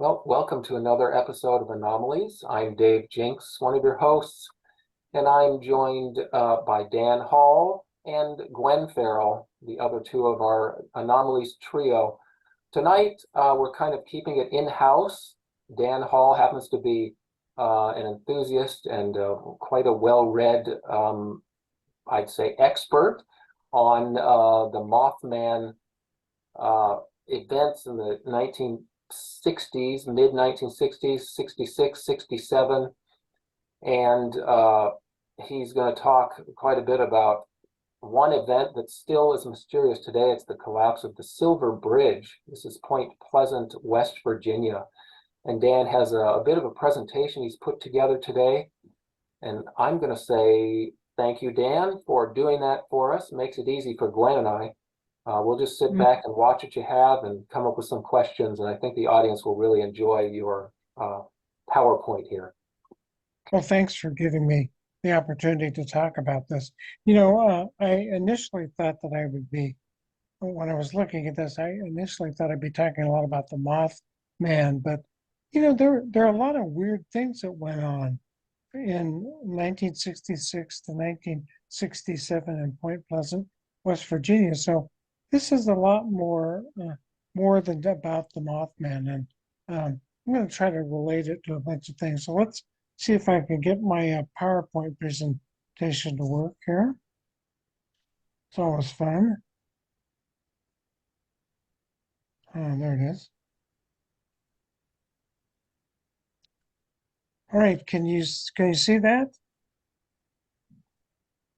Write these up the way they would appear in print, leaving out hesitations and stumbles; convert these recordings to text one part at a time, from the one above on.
Well, welcome to another episode of Anomalies. I'm Dave Jinks, one of your hosts, and I'm joined by Dan Hall and Gwen Farrell, the other two of our Anomalies trio. Tonight, we're kind of keeping it in-house. Dan Hall happens to be an enthusiast and quite a well-read, I'd say, expert on the Mothman events in the 1960s, mid 1960s, 66, 67. And he's going to talk quite a bit about one event that still is mysterious today. It's the collapse of the Silver Bridge. This is Point Pleasant, West Virginia. And Dan has a bit of a presentation he's put together today. And I'm going to say thank you, Dan, for doing that for us. Makes it easy for Gwen and I. We'll just sit back and watch what you have and come up with some questions. And I think the audience will really enjoy your PowerPoint here. Well, thanks for giving me the opportunity to talk about this. I initially thought that I would be, when I was looking at this, I initially thought I'd be talking a lot about the Mothman, but, there are a lot of weird things that went on in 1966 to 1967 in Point Pleasant, West Virginia. So this is a lot more than about the Mothman, and I'm going to try to relate it to a bunch of things. So let's see if I can get my PowerPoint presentation to work here. It's always fun. Oh, there it is. All right, can you see that?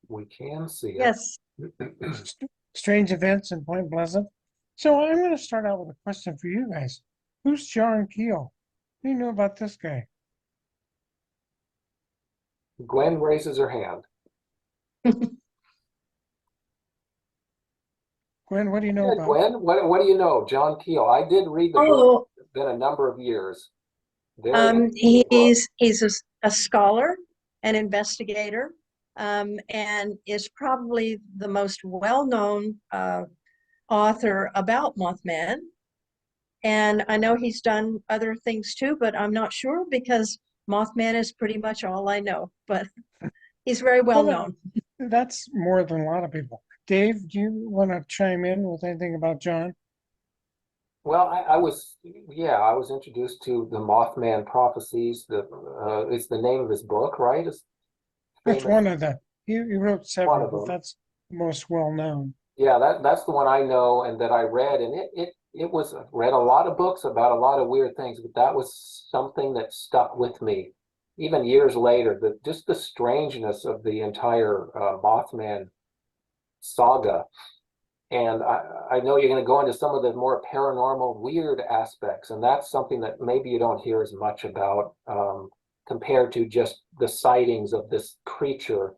We can see it. Yes. Strange events in Point Pleasant. So I'm going to start out with a question for you guys. Who's John Keel? What do you know about this guy? Gwen raises her hand. Gwen, what do you know about? Gwen, what do you know? John Keel. I did read the book. It's been a number of years. He's a scholar, an investigator, and is probably the most well-known author about Mothman. And I know he's done other things too, but I'm not sure because Mothman is pretty much all I know. But he's very well known. That's more than a lot of people. Dave, do you want to chime in with anything about John? Well, I was introduced to the Mothman prophecies. It's the name of his book, right? That's one of the. He wrote several, but that's the most well known. Yeah, that's the one I know and that I read, and read a lot of books about a lot of weird things, but that was something that stuck with me, even years later. Just the strangeness of the entire Mothman saga. And I know you're going to go into some of the more paranormal, weird aspects, and that's something that maybe you don't hear as much about compared to just the sightings of this creature.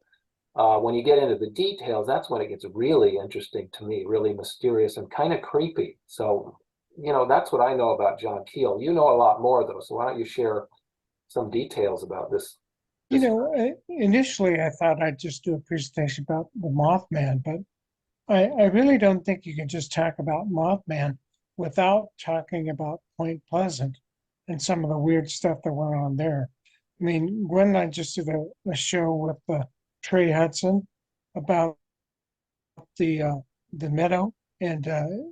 When you get into the details, that's when it gets really interesting to me, really mysterious and kind of creepy. So, that's what I know about John Keel. You know a lot more, though, so why don't you share some details about this? Initially I thought I'd just do a presentation about the Mothman, but I really don't think you can just talk about Mothman without talking about Point Pleasant and some of the weird stuff that went on there. I mean, Gwen and I just did a show with Trey Hudson about the meadow, and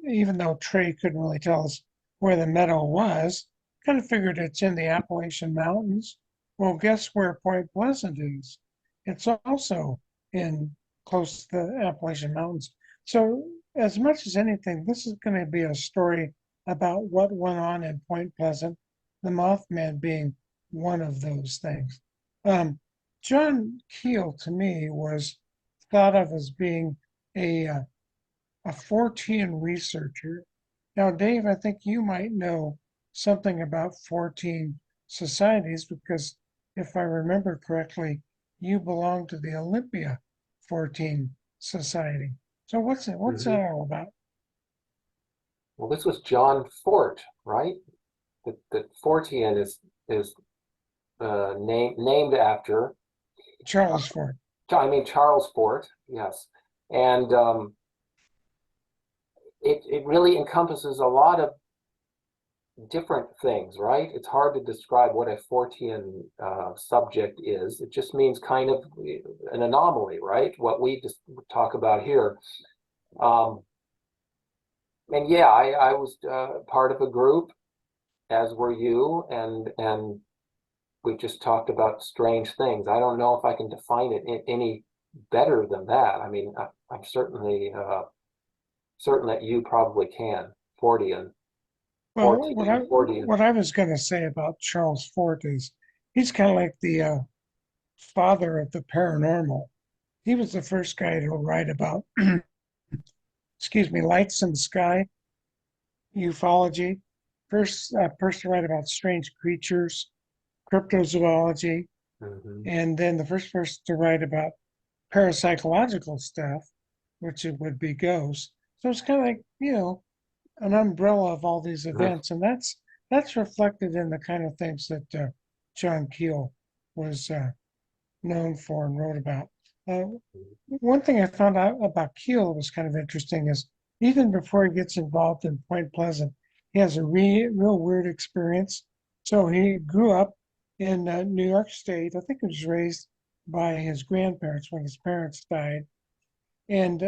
even though Trey couldn't really tell us where the meadow was, kind of figured it's in the Appalachian Mountains. Well, guess where Point Pleasant is? It's also in close to the Appalachian Mountains. So as much as anything, this is going to be a story about what went on in Point Pleasant, the Mothman being one of those things. John Keel, to me, was thought of as being a Fortean researcher. Now, Dave, I think you might know something about Fortean societies because, if I remember correctly, you belong to the Olympia Fortean Society. So what's that all about? Well, this was John Fort, right? That Fortean is named after Charles Fort. I mean Charles Fort, yes, and it really encompasses a lot of different things, right? It's hard to describe what a Fortean subject is. It just means kind of an anomaly, right? What we just talk about here. Um, and yeah, I was part of a group, as were you, and we just talked about strange things. I don't know if I can define it any better than that. I mean, I'm certainly certain that you probably can. Fortean, Well, Fortean, Fortean. what I was going to say about Charles Fort is he's kind of like the father of the paranormal. He was the first guy to write about, excuse me, lights in the sky, ufology. First person to write about strange creatures, cryptozoology, Mhm. and then the first person to write about parapsychological stuff, which it would be ghosts. So it's kind of like, an umbrella of all these events, and that's reflected in the kind of things that John Keel was known for and wrote about. Uh, One thing I found out about Keel was kind of interesting is even before he gets involved in Point Pleasant, he has a real weird experience. So he grew up in New York State. I think he was raised by his grandparents when his parents died. And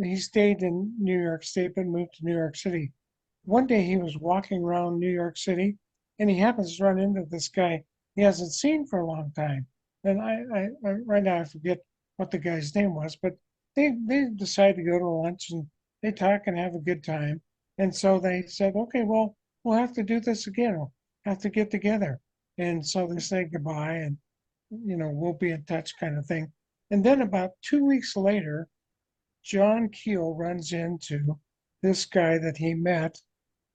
he stayed in New York State but moved to New York City. One day he was walking around New York City and he happens to run into this guy he hasn't seen for a long time. And I right now I forget what the guy's name was, but they decide to go to lunch and they talk and have a good time. And so they said, okay, well, we'll have to do this again. We'll have to get together. And so they say goodbye and we'll be in touch kind of thing. And then about 2 weeks later, John Keel runs into this guy that he met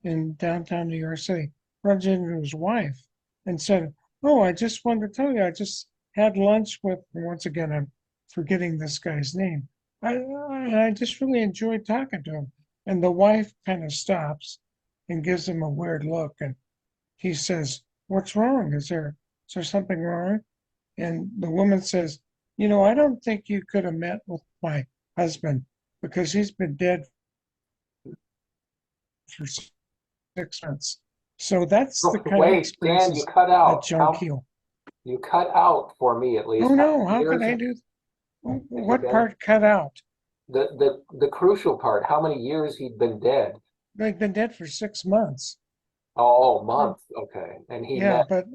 in downtown New York City, runs into his wife and said, oh, I just wanted to tell you, I just had lunch with, once again, I'm forgetting this guy's name. I just really enjoyed talking to him. And the wife kind of stops and gives him a weird look. And he says, what's wrong? Is there something wrong? And the woman says, I don't think you could have met with my husband because he's been dead for 6 months. So that's the kind of Wait, Dan, you experiences cut that out. John Keel. You cut out for me at Oh least. How no, many how could years I have do? you What been? part cut out? The crucial part. How many years he'd been dead? They've been dead for 6 months. Oh, month. Okay, and he Yeah, met.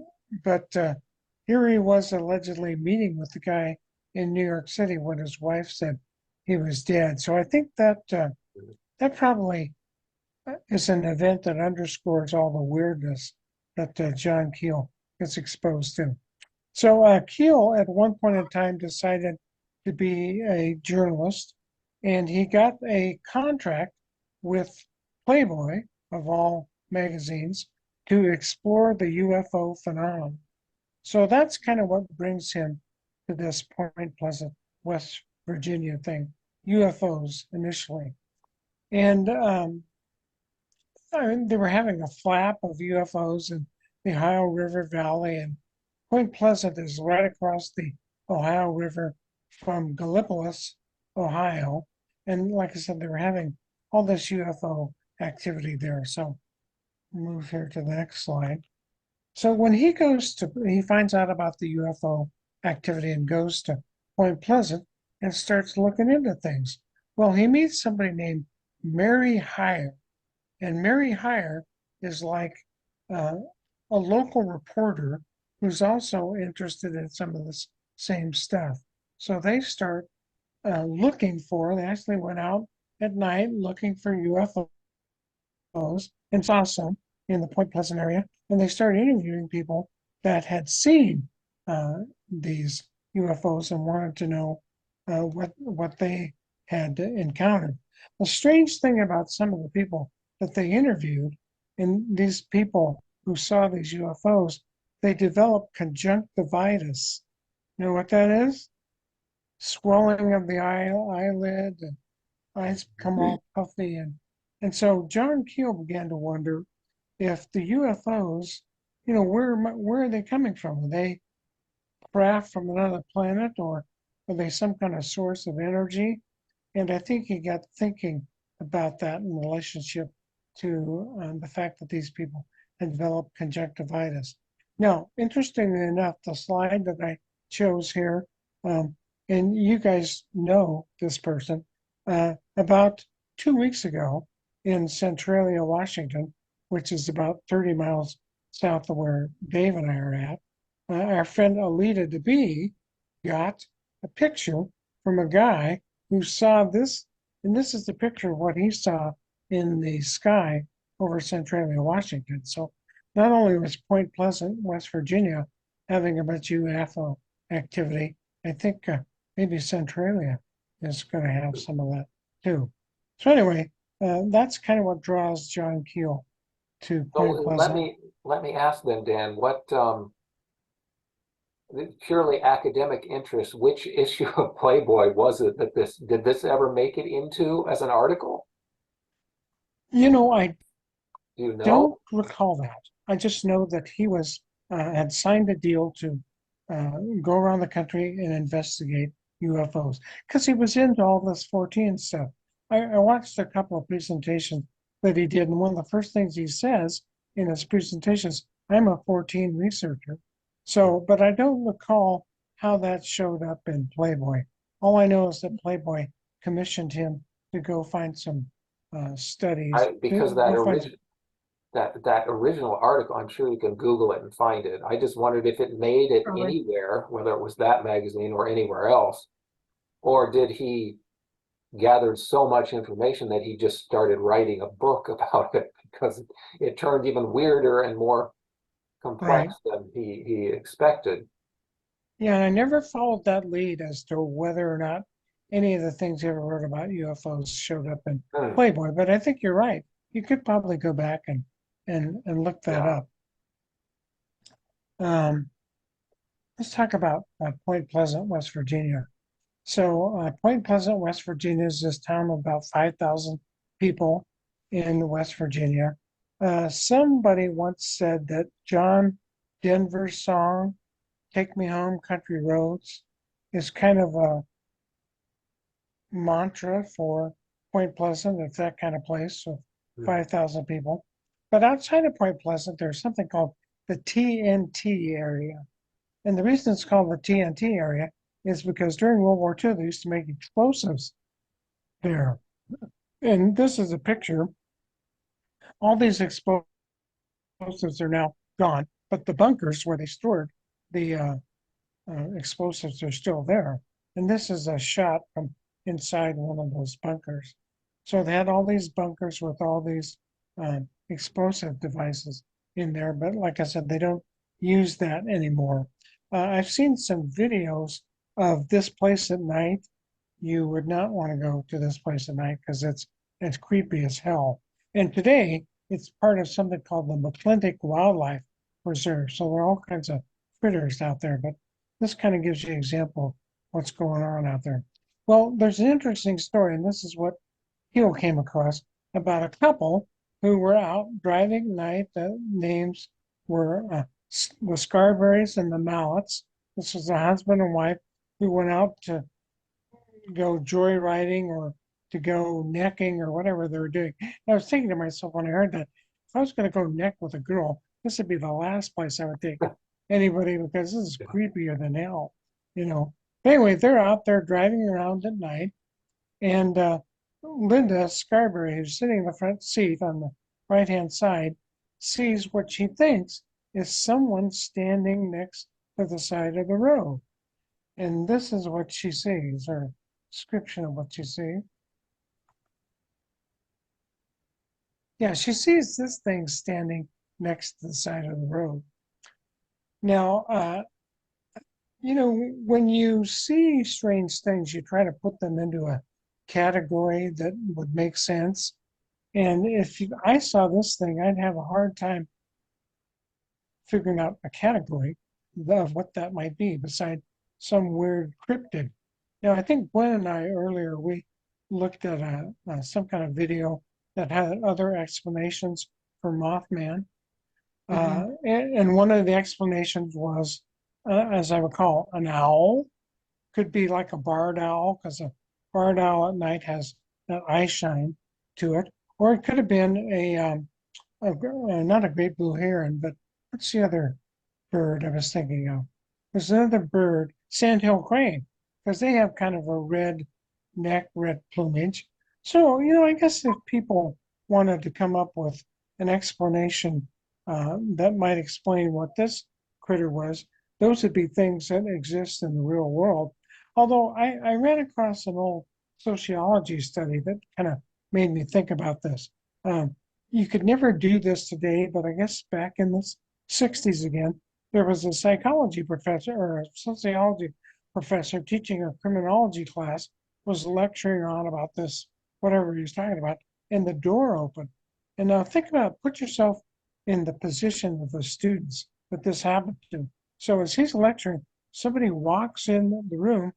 but here he was allegedly meeting with the guy in New York City when his wife said he was dead. So I think that probably is an event that underscores all the weirdness that John Keel gets exposed to. So Keel, at one point in time, decided to be a journalist, and he got a contract with Playboy, of all magazines, to explore the UFO phenomenon. So that's kind of what brings him to this Point Pleasant, West Virginia thing, UFOs initially. And I mean, they were having a flap of UFOs in the Ohio River Valley, and Point Pleasant is right across the Ohio River from Gallipolis, Ohio. And like I said, they were having all this UFO activity there. So move here to the next slide. So when he finds out about the UFO activity and goes to Point Pleasant and starts looking into things. Well, he meets somebody named Mary Hyre, and Mary Hyre is like uh, a local reporter who's also interested in some of this same stuff. So they start they actually went out at night looking for UFOs and saw some in the Point Pleasant area. And they started interviewing people that had seen these UFOs and wanted to know what they had encountered. The strange thing about some of the people that they interviewed, and these people who saw these UFOs, they developed conjunctivitis. You know what that is? Swelling of the eyelid, and eyes become all puffy, and so John Keel began to wonder if the UFOs, where are they coming from? Are they craft from another planet, or are they some kind of source of energy? And I think he got thinking about that in relationship to the fact that these people and developed conjunctivitis. Now, interestingly enough, the slide that I chose here, and you guys know this person, about 2 weeks ago in Centralia, Washington, which is about 30 miles south of where Dave and I are at, our friend Alita DeBee got a picture from a guy who saw this, and this is the picture of what he saw in the sky over Centralia, Washington. So not only was Point Pleasant, West Virginia, having a bunch of UFO activity, I think maybe Centralia is going to have some of that too. So anyway, that's kind of what draws John Keel to So Point Pleasant. let me ask then, Dan, what purely academic interest, which issue of Playboy was it that did this ever make it into as an article? You know, I Do you know? don't recall that. I just know that he was had signed a deal to go around the country and investigate UFOs because he was into all this 14 stuff. I watched a couple of presentations that he did, and one of the first things he says in his presentations, "I'm a 14 researcher." So, but I don't recall how that showed up in Playboy. All I know is that Playboy commissioned him to go find some studies. Because that original article, I'm sure you can Google it and find it. I just wondered if it made it anywhere, whether it was that magazine or anywhere else, or did he gathered so much information that he just started writing a book about it because it turned even weirder and more complex than he expected. Yeah, and I never followed that lead as to whether or not any of the things you ever wrote about UFOs showed up in Hmm. Playboy, but I think you're right. You could probably go back and look that Yeah. up. Let's talk about Point Pleasant, West Virginia. So Point Pleasant, West Virginia is this town of about 5,000 people in West Virginia. Somebody once said that John Denver's song, Take Me Home, Country Roads, is kind of a mantra for Point Pleasant. It's that kind of place with 5,000 people. But outside of Point Pleasant, there's something called the TNT area. And the reason it's called the TNT area is because during World War II, they used to make explosives there. And this is a picture. All these explosives are now gone, but the bunkers where they stored the explosives are still there. And this is a shot from inside one of those bunkers. So they had all these bunkers with all these explosive devices in there. But like I said, they don't use that anymore. I've seen some videos of this place at night. You would not want to go to this place at night because it's creepy as hell. And today it's part of something called the McClintock Wildlife Preserve. So there are all kinds of critters out there, but this kind of gives you an example of what's going on out there. Well, there's an interesting story, and this is what Keel came across about a couple who were out driving at night. The names were the Scarberries and the Mallets. This was a husband and wife who went out to go joyriding or to go necking or whatever they were doing. And I was thinking to myself when I heard that, if I was going to go neck with a girl, this would be the last place I would take anybody because this is creepier than hell, you know. But anyway, they're out there driving around at night, and Linda Scarberry, who's sitting in the front seat on the right-hand side, sees what she thinks is someone standing next to the side of the road. And this is what she sees, or description of what she sees. Yeah, she sees this thing standing next to the side of the road. Now, you know, when you see strange things, you try to put them into a category that would make sense. And if I saw this thing, I'd have a hard time figuring out a category of what that might be besides some weird cryptid. Now, I think Gwen and I earlier, we looked at some kind of video that had other explanations for Mothman. And one of the explanations was, as I recall, an owl. Could be like a barred owl because a barred owl at night has that eye shine to it. Or it could have been not a great blue heron, but what's the other bird I was thinking of? There's another bird, sandhill crane, because they have kind of a red neck, red plumage. So, I guess if people wanted to come up with an explanation that might explain what this critter was, those would be things that exist in the real world. Although I ran across an old sociology study that kind of made me think about this. Um, you could never do this today, but I guess back in the 60s again, there was a psychology professor or a sociology professor teaching a criminology class, was lecturing on about this, whatever he was talking about, and the door opened. And now think about, put yourself in the position of the students that this happened to. So as he's lecturing, somebody walks in the room,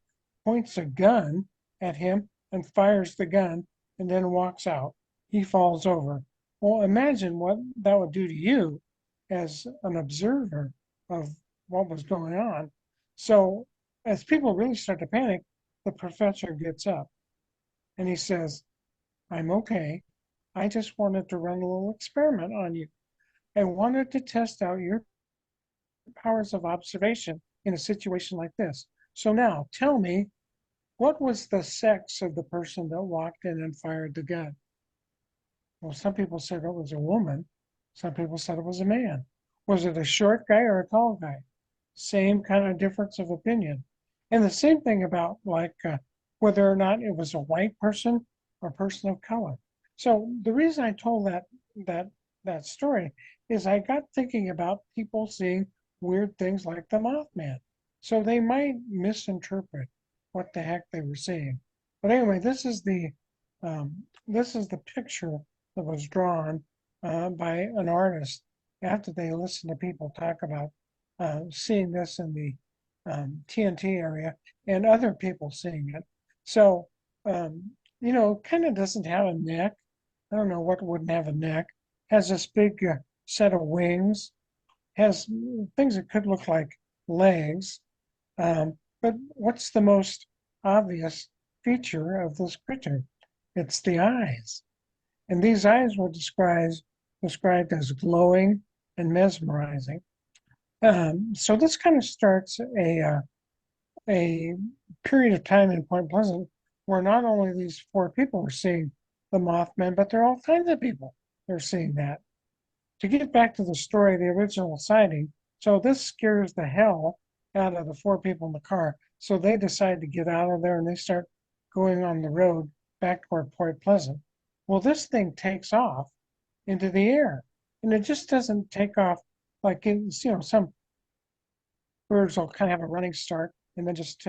points a gun at him and fires the gun and then walks out. He falls over. Well, imagine what that would do to you as an observer of what was going on. So as people really start to panic, the professor gets up and he says, I'm okay. I just wanted to run a little experiment on you. I wanted to test out your powers of observation in a situation like this. So now tell me, what was the sex of the person that walked in and fired the gun? Well, some people said it was a woman. Some people said it was a man. Was it a short guy or a tall guy? Same kind of difference of opinion. And the same thing about whether or not it was a white person or person of color. So the reason I told that that story is I got thinking about people seeing weird things like the Mothman. So they might misinterpret what the heck they were seeing. But anyway, this is the picture that was drawn by an artist after they listened to people talk about seeing this in the TNT area and other people seeing it. So, kind of doesn't have a neck. I don't know what wouldn't have a neck. Has this big set of wings. Has things that could look like legs. But what's the most obvious feature of this creature? It's the eyes. And these eyes were described as glowing and mesmerizing. So this kind of starts a period of time in Point Pleasant where not only these four people are seeing the Mothman, but there are all kinds of people that are seeing that. To get back to the story, the original sighting, so this scares the hell out of the four people in the car. So they decide to get out of there and they start going on the road back toward Point Pleasant. Well, this thing takes off into the air, and it just doesn't take off like some birds will kind of have a running start and then just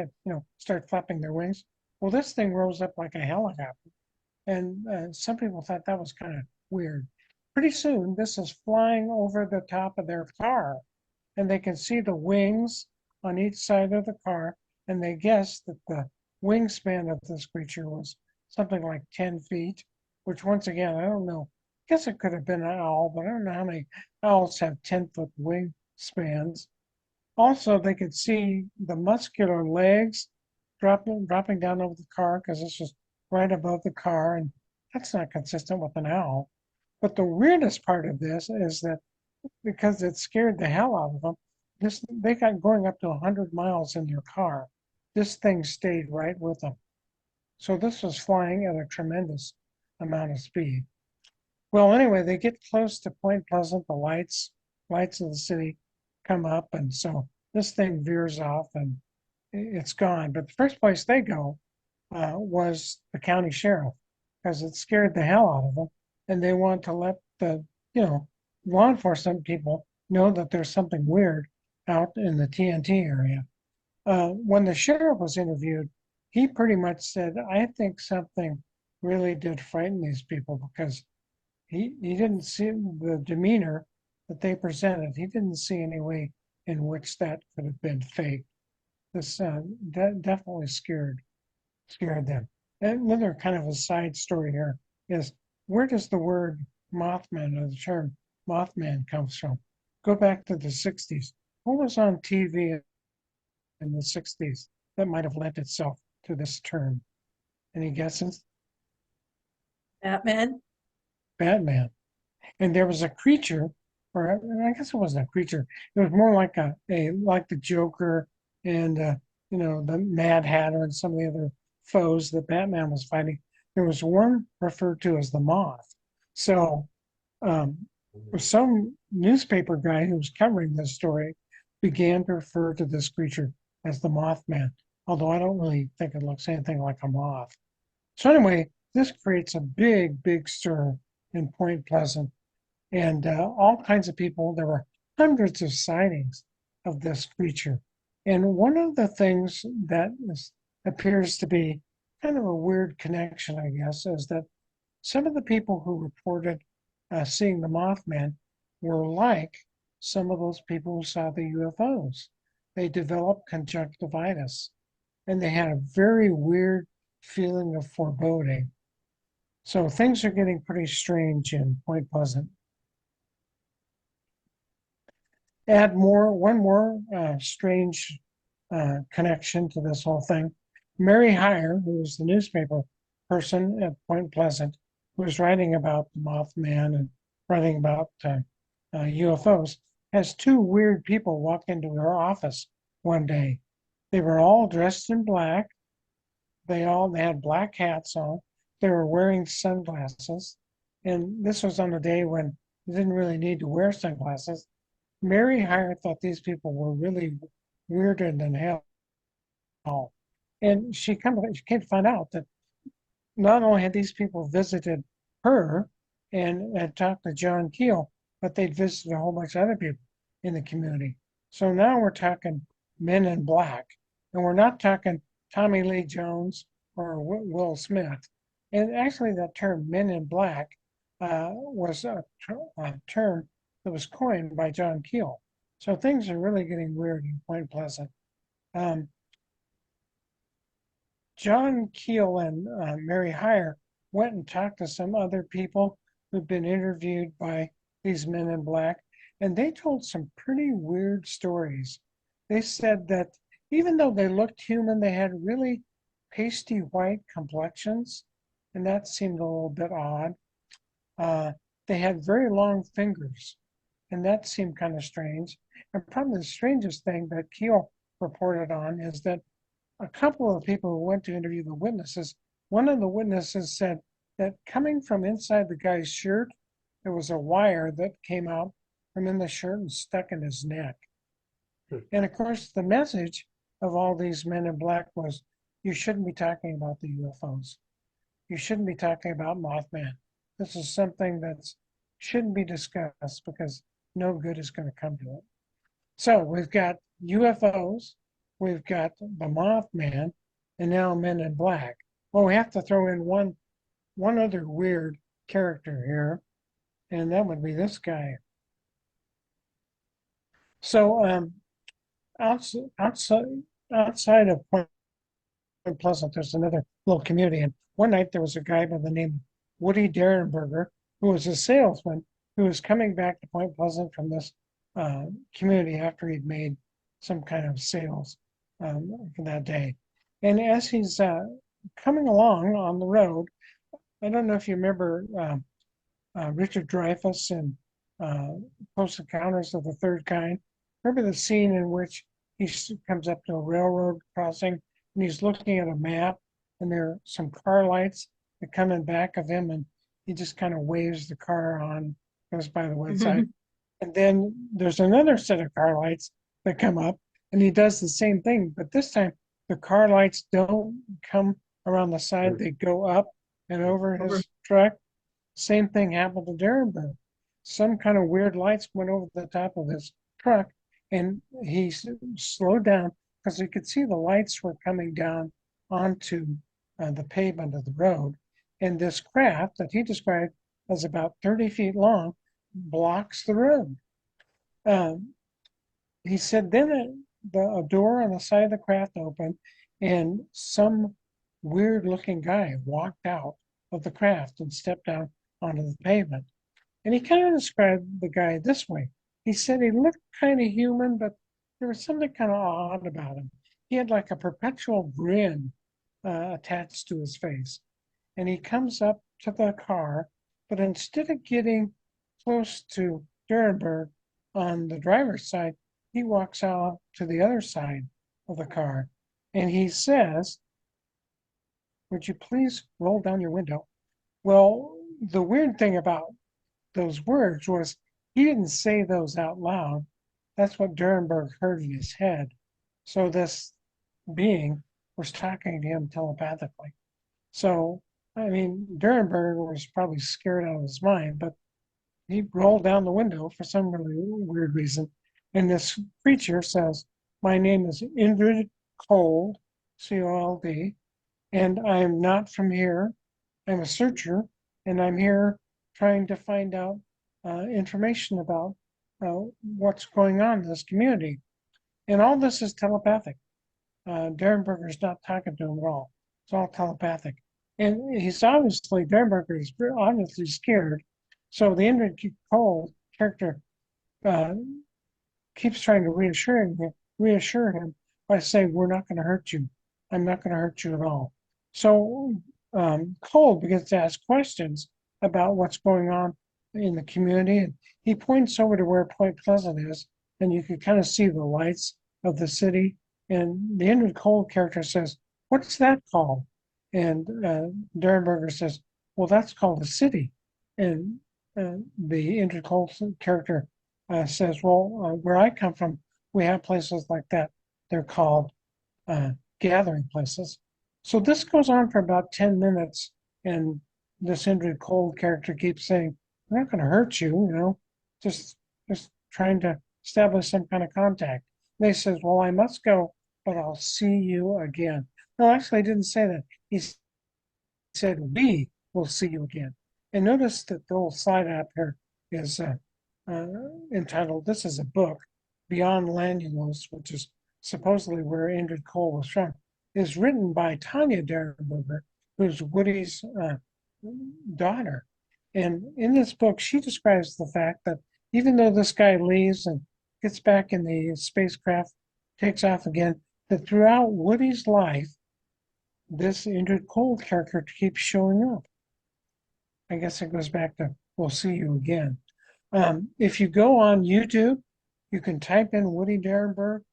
start flapping their wings. Well, this thing rose up like a helicopter, and some people thought that was kind of weird. Pretty soon, this is flying over the top of their car, and they can see the wings on each side of the car, and they guess that the wingspan of this creature was something like 10 feet, which once again, I don't know. I guess it could have been an owl, but I don't know how many owls have 10-foot wingspans. Also, they could see the muscular legs dropping down over the car because this was right above the car, and that's not consistent with an owl. But the weirdest part of this is that because it scared the hell out of them, they got going up to 100 miles in their car. This thing stayed right with them. So this was flying at a tremendous amount of speed. Well, anyway, they get close to Point Pleasant. The lights of the city come up, and so this thing veers off and it's gone. But the first place they go was the county sheriff because it scared the hell out of them, and they want to let the law enforcement people know that there's something weird out in the TNT area. When the sheriff was interviewed, he pretty much said, I think something really did frighten these people because he didn't see the demeanor that they presented. He didn't see any way in which that could have been fake. This definitely scared them. Another kind of a side story here is, where does the word Mothman or the term Mothman comes from? Go back to the 60s. What was on TV in the 60s that might have lent itself to this term? Any guesses? Batman. Batman. And there was a creature, or I guess it wasn't a creature. It was more like like the Joker and the Mad Hatter and some of the other foes that Batman was fighting. There was one referred to as the Moth. So some newspaper guy who was covering this story began to refer to this creature as the Mothman, although I don't really think it looks anything like a moth. So anyway, this creates a big, big stir in Point Pleasant, and all kinds of people. There were hundreds of sightings of this creature. And one of the things that appears to be kind of a weird connection, I guess, is that some of the people who reported seeing the Mothman were like some of those people who saw the UFOs. They developed conjunctivitis, and they had a very weird feeling of foreboding. So things are getting pretty strange in Point Pleasant. Add one more strange connection to this whole thing. Mary Hyre, who was the newspaper person at Point Pleasant, who was writing about the Mothman and writing about UFOs, has two weird people walk into her office one day. They were all dressed in black. They had black hats on. They were wearing sunglasses. And this was on a day when you didn't really need to wear sunglasses. Mary Hyre thought these people were really weirder than hell. And she came to find out that not only had these people visited her and had talked to John Keel, but they'd visited a whole bunch of other people in the community. So now we're talking men in black, and we're not talking Tommy Lee Jones or Will Smith. And actually, that term "men in black" was a term that was coined by John Keel. So things are really getting weird in Point Pleasant. John Keel and Mary Hyre went and talked to some other people who'd been interviewed by these men in black, and they told some pretty weird stories. They said that even though they looked human, they had really pasty white complexions, and that seemed a little bit odd. They had very long fingers, and that seemed kind of strange. And probably the strangest thing that Keel reported on is that a couple of people who went to interview the witnesses, one of the witnesses said that coming from inside the guy's shirt, there was a wire that came out from in the shirt and stuck in his neck. And of course, the message of all these men in black was, you shouldn't be talking about the UFOs. You shouldn't be talking about Mothman. This is something that shouldn't be discussed because no good is going to come to it. So we've got UFOs, we've got the Mothman, and now Men in Black. Well, we have to throw in one other weird character here, and that would be this guy. So outside of Point Pleasant, there's another little community. And one night there was a guy by the name of Woody Derenberger, who was a salesman who was coming back to Point Pleasant from this community after he'd made some kind of sales for that day. And as he's coming along on the road, I don't know if you remember Richard Dreyfuss in Close Encounters of the Third Kind. Remember the scene in which he comes up to a railroad crossing and he's looking at a map and there are some car lights that come in back of him and he just kind of waves the car on, goes by the wayside. And then there's another set of car lights that come up and he does the same thing, but this time the car lights don't come around the side, they go up and over his truck. Same thing happened to Derenberg. Some kind of weird lights went over the top of his truck and he slowed down because he could see the lights were coming down onto the pavement of the road. And this craft that he described as about 30 feet long blocks the road. He said then a door on the side of the craft opened and some weird looking guy walked out of the craft and stepped down onto the pavement. And he kind of described the guy this way. He said he looked kind of human, but there was something kind of odd about him. He had like a perpetual grin attached to his face. And he comes up to the car, but instead of getting close to Durenberg on the driver's side, he walks out to the other side of the car and he says, "Would you please roll down your window?" Well, the weird thing about those words was he didn't say those out loud. That's what Durenberg heard in his head. So this being was talking to him telepathically. So, I mean, Durenberg was probably scared out of his mind, but he rolled down the window for some really weird reason. And this creature says, "My name is Indrid Cold, Cold, and I'm not from here. I'm a searcher, and I'm here trying to find out information about what's going on in this community." And all this is telepathic. Derenberger's not talking to him at all. It's all telepathic. And Derenberger is obviously scared. So the Indrid Cole character uh, keeps trying to reassure him by saying, "We're not going to hurt you. I'm not going to hurt you at all." So Cole begins to ask questions about what's going on in the community. And he points over to where Point Pleasant is, and you can kind of see the lights of the city. And the Indrid Cole character says, "What's that called?" And Derenberger says, "Well, that's called a city." And the Indrid Cole character says, "Well, where I come from, we have places like that. They're called gathering places." So this goes on for about 10 minutes, and this Indrid Cole character keeps saying, "We're not going to hurt you, just trying to establish some kind of contact." And they says, "Well, I must go, but I'll see you again." No, actually, I didn't say that. He said, "We will see you again." And notice that the little slide up here is entitled, this is a book, Beyond Lanulus, which is supposedly where Indrid Cole was from, is written by Tanya Derenberger, who's Woody's daughter. And in this book, she describes the fact that even though this guy leaves and gets back in the spacecraft, takes off again, that throughout Woody's life, this Indrid Cole character keeps showing up. I guess it goes back to "we'll see you again." If you go on YouTube, you can type in Woody Derenberg,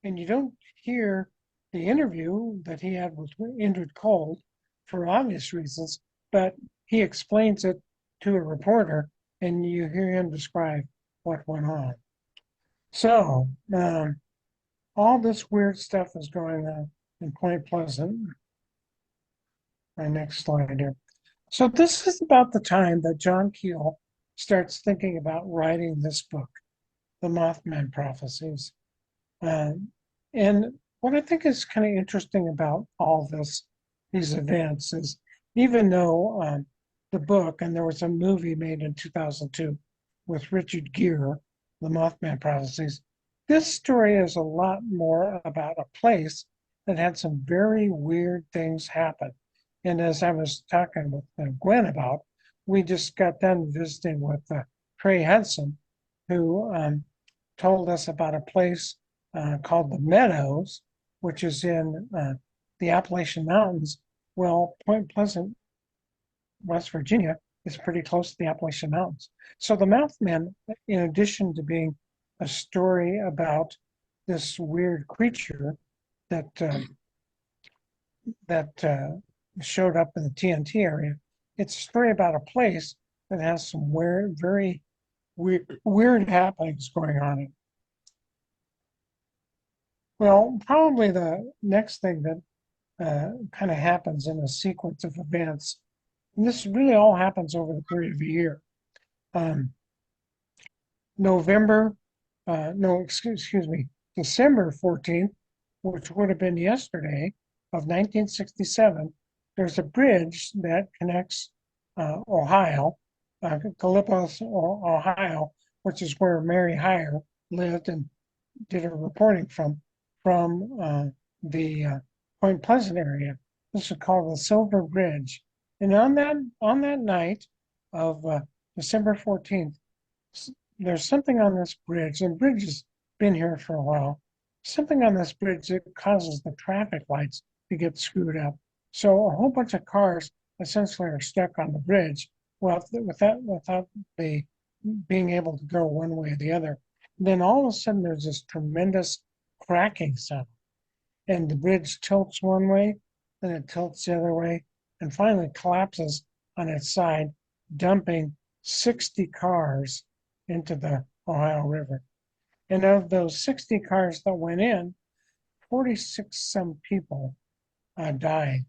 and you don't hear the interview that he had with Indrid Cole for obvious reasons, but he explains it to a reporter, and you hear him describe what went on. So all this weird stuff is going on in Point Pleasant. My next slide here. So this is about the time that John Keel starts thinking about writing this book, The Mothman Prophecies. And what I think is kind of interesting about all these events is, even though the book, and there was a movie made in 2002 with Richard Gere, The Mothman Prophecies, this story is a lot more about a place that had some very weird things happen. And as I was talking with Gwen about, we just got done visiting with Trey Hudson, who told us about a place called the Meadows, which is in the Appalachian Mountains. Well, Point Pleasant, West Virginia, is pretty close to the Appalachian Mountains. So the Mothman, in addition to being a story about this weird creature that showed up in the TNT area, it's a story about a place that has some very weird happenings going on in it. Well, probably the next thing that kind of happens in a sequence of events, and this really all happens over the period of a year. December 14th, which would have been yesterday of 1967, there's a bridge that connects Ohio, Gallipolis, Ohio, which is where Mary Hyre lived and did her reporting from the Point Pleasant area. This is called the Silver Bridge. And on that night of December 14th, there's something on this bridge, and the bridge has been here for a while, something on this bridge that causes the traffic lights to get screwed up. So a whole bunch of cars essentially are stuck on the bridge without the being able to go one way or the other. Then all of a sudden there's this tremendous cracking sound, and the bridge tilts one way, then it tilts the other way, and finally collapses on its side, dumping 60 cars into the Ohio River. And of those 60 cars that went in, 46 some people died,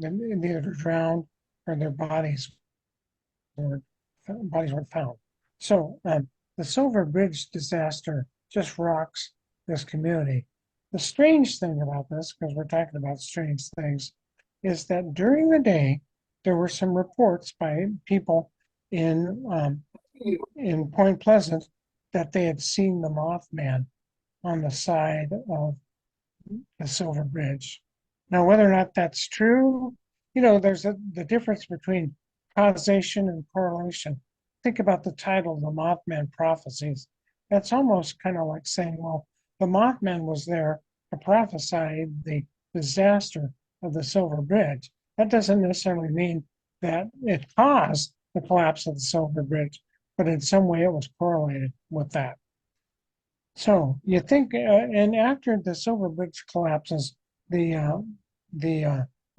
either drowned or their were bodies weren't found. So the Silver Bridge disaster just rocks this community. The strange thing about this, because we're talking about strange things, is that during the day there were some reports by people in Point Pleasant that they had seen the Mothman on the side of the Silver Bridge. Now, whether or not that's true, there's the difference between causation and correlation. Think about the title, The Mothman Prophecies. That's almost kind of like saying, well, the Mothman was there to prophesy the disaster of the Silver Bridge. That doesn't necessarily mean that it caused the collapse of the Silver Bridge, but in some way it was correlated with that. So you think, and after the Silver Bridge collapses, the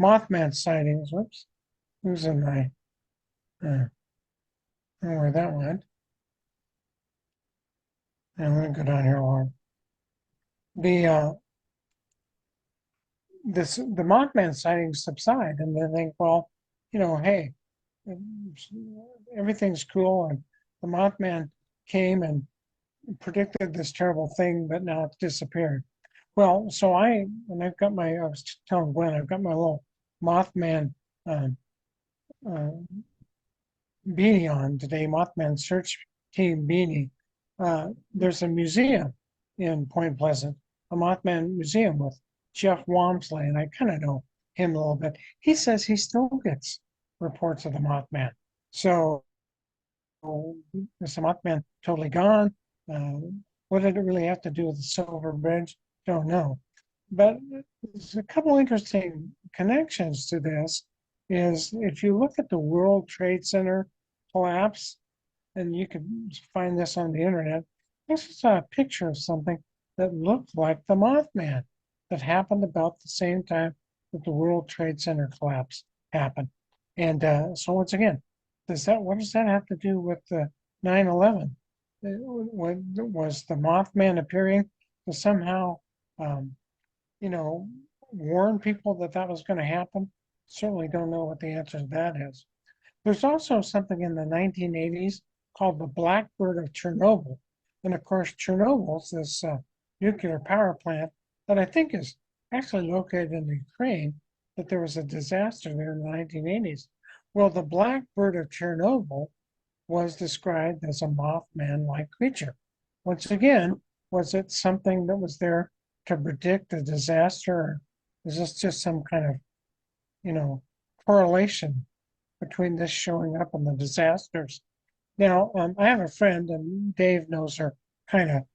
Mothman sightings. Whoops, who's in my? I don't know where that went. And let me go down here along. The Mothman sightings subside, and they think, well, hey, everything's cool, and the Mothman came and predicted this terrible thing, but now it's disappeared. Well, so I was telling Gwen, I've got my little Mothman beanie on today, Mothman Search Team beanie. There's a museum in Point Pleasant, a Mothman museum with Jeff Wamsley, and I kind of know him a little bit. He says he still gets reports of the Mothman. So is the Mothman totally gone? What did it really have to do with the Silver Bridge? Don't know. But there's a couple interesting connections to this. Is if you look at the World Trade Center collapse, and you can find this on the internet, I saw a picture of something that looked like the Mothman that happened about the same time that the World Trade Center collapse happened. And so once again, what does that have to do with the 9/11? Was the Mothman appearing to somehow, warn people that that was going to happen? Certainly don't know what the answer to that is. There's also something in the 1980s called the Blackbird of Chernobyl. And of course, Chernobyl's this nuclear power plant that I think is actually located in Ukraine, that there was a disaster there in the 1980s. Well, the Blackbird of Chernobyl was described as a Mothman-like creature. Once again, was it something that was there to predict a disaster? Or is this just some kind of, correlation between this showing up and the disasters? Now, I have a friend, and Dave knows her kind of,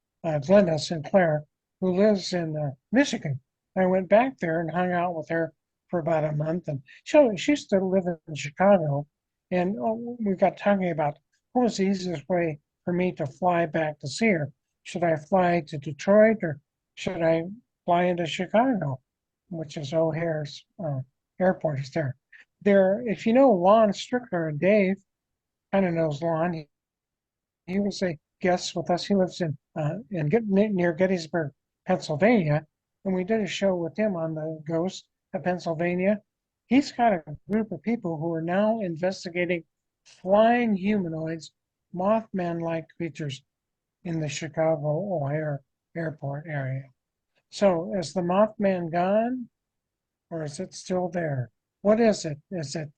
Glenda Sinclair, who lives in Michigan. I went back there and hung out with her for about a month, and she used to live in Chicago. And we got talking about what was the easiest way for me to fly back to see her. Should I fly to Detroit, or should I fly into Chicago, which is O'Hare's airport is there. If you know Lon Strickler, and Dave kind of knows Lon, he was a guest with us. He lives in near Gettysburg, Pennsylvania, and we did a show with him on the ghost of Pennsylvania. He's got a group of people who are now investigating flying humanoids, Mothman-like creatures in the Chicago O'Hare airport area. So is the Mothman gone, or is it still there? What is it? Is it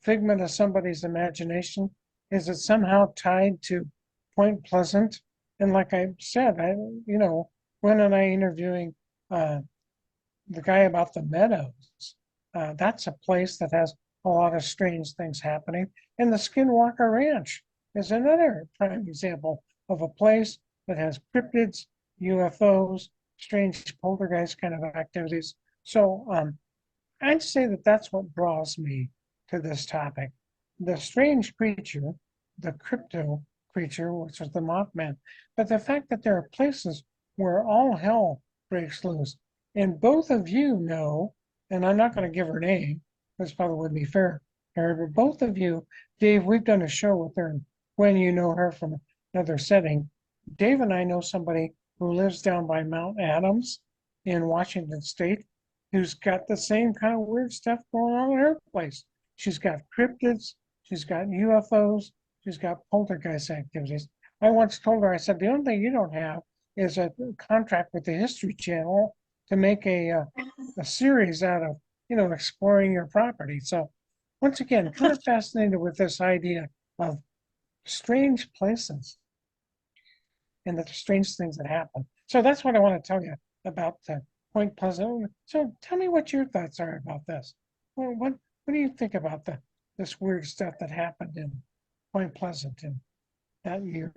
figment of somebody's imagination? Is it somehow tied to Point Pleasant? And like I said, Gwen and I interviewing the guy about the meadows. That's a place that has a lot of strange things happening. And the Skinwalker Ranch is another prime example of a place that has cryptids, UFOs, strange poltergeist kind of activities. So I'd say that that's what draws me to this topic. The strange creature, the crypto creature, which was the Mothman. But the fact that there are places where all hell breaks loose, and both of you know, and I'm not going to give her name, this probably wouldn't be fair, Harry, but both of you, Dave, we've done a show with her, and when you know her from another setting, Dave and I know somebody who lives down by Mount Adams in Washington State who's got the same kind of weird stuff going on in her place. She's got cryptids, she's got UFOs, she's got poltergeist activities. I once told her, I said, the only thing you don't have is a contract with the History Channel to make a series out of, exploring your property. So once again, kind of fascinated with this idea of strange places and the strange things that happen. So that's what I want to tell you about Point Pleasant. So tell me what your thoughts are about this. What do you think about this weird stuff that happened in Point Pleasant in that year,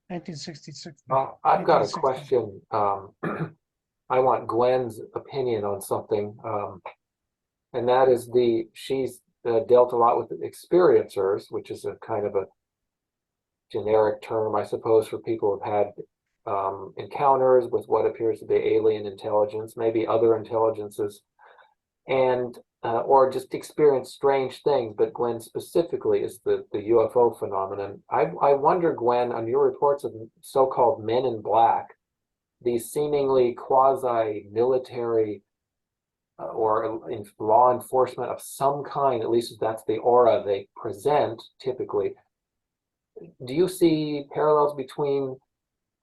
1966? I've got a question. I want Gwen's opinion on something, and that is she's dealt a lot with experiencers, which is a kind of a generic term, I suppose, for people who've had encounters with what appears to be alien intelligence, maybe other intelligences, and or just experience strange things. But Gwen specifically is the UFO phenomenon. I wonder, Gwen, on your reports of so-called men in black, these seemingly quasi-military or law enforcement of some kind, at least that's the aura they present typically. Do you see parallels between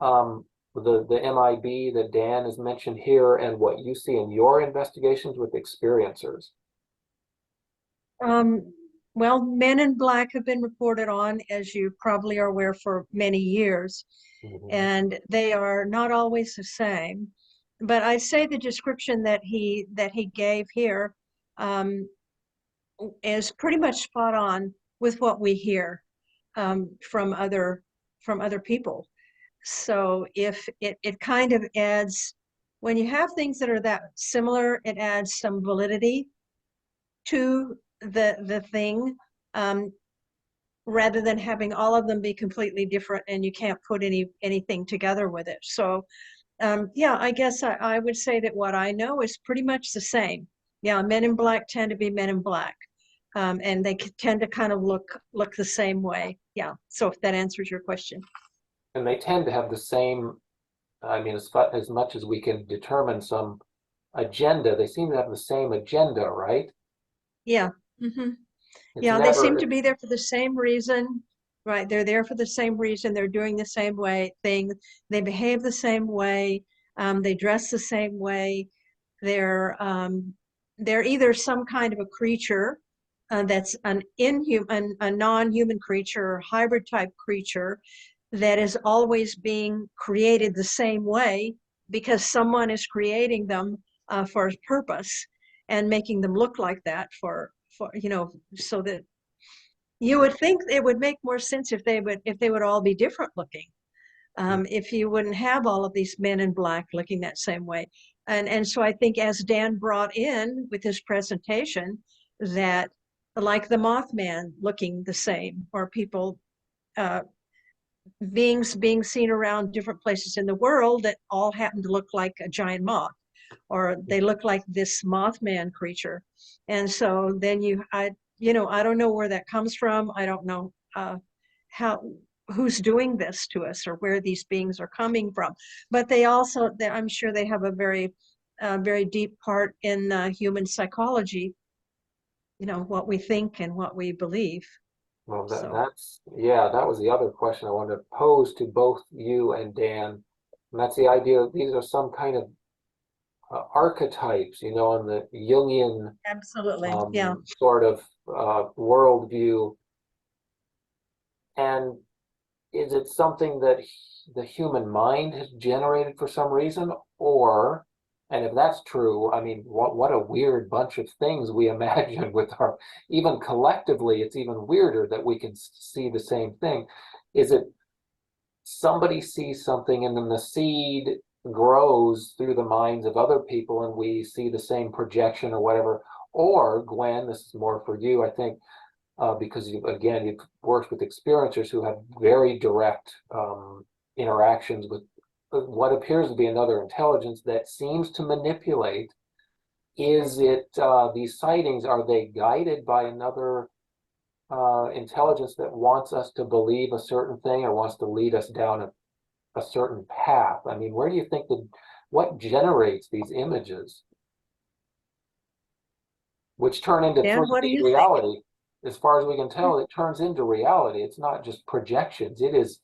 the MIB that Dan has mentioned here and what you see in your investigations with experiencers? Well, men in black have been reported on, as you probably are aware, for many years, and they are not always the same. But I say the description that he gave here is pretty much spot on with what we hear from other people. So if it kind of adds, when you have things that are that similar, it adds some validity to the thing, rather than having all of them be completely different and you can't put anything together with it. So yeah, I guess I would say that what I know is pretty much the same. Yeah, men in black tend to be men in black, and they tend to kind of look the same way. Yeah, so if that answers your question. And they tend to have the same, I mean, as much as we can determine some agenda, they seem to have the same agenda, right? Yeah. Yeah, they seem to be there for the same reason, right? They're there for the same reason. They're doing the same thing. They behave the same way. They dress the same way. They're either some kind of a creature that's an inhuman, a non-human creature, or hybrid type creature that is always being created the same way because someone is creating them for a purpose and making them look like that for so that you would think it would make more sense if they would all be different looking. If you wouldn't have all of these men in black looking that same way. And so I think, as Dan brought in with his presentation, that like the Mothman looking the same, or people, beings being seen around different places in the world that all happen to look like a giant moth, or they look like this Mothman creature. And so then I don't know where that comes from. I don't know who's doing this to us or where these beings are coming from. But I'm sure they have a very, very deep part in human psychology, what we think and what we believe. Well, that was the other question I wanted to pose to both you and Dan. And that's the idea that these are some kind of archetypes, in the Jungian Absolutely. Yeah. sort of worldview. And is it something that the human mind has generated for some reason? And if that's true, I mean, what a weird bunch of things we imagine with even collectively, it's even weirder that we can see the same thing. Is it somebody sees something and then the seed grows through the minds of other people and we see the same projection or whatever? Or, Gwen, this is more for you, I think, because again, you've worked with experiencers who have very direct interactions with what appears to be another intelligence that seems to manipulate. Is it these sightings, are they guided by another intelligence that wants us to believe a certain thing or wants to lead us down a certain path? I mean, where do you think what generates these images, which turn into Dan, what do 3D you think? reality? As far as we can tell, it turns into reality. It's not just projections. It is,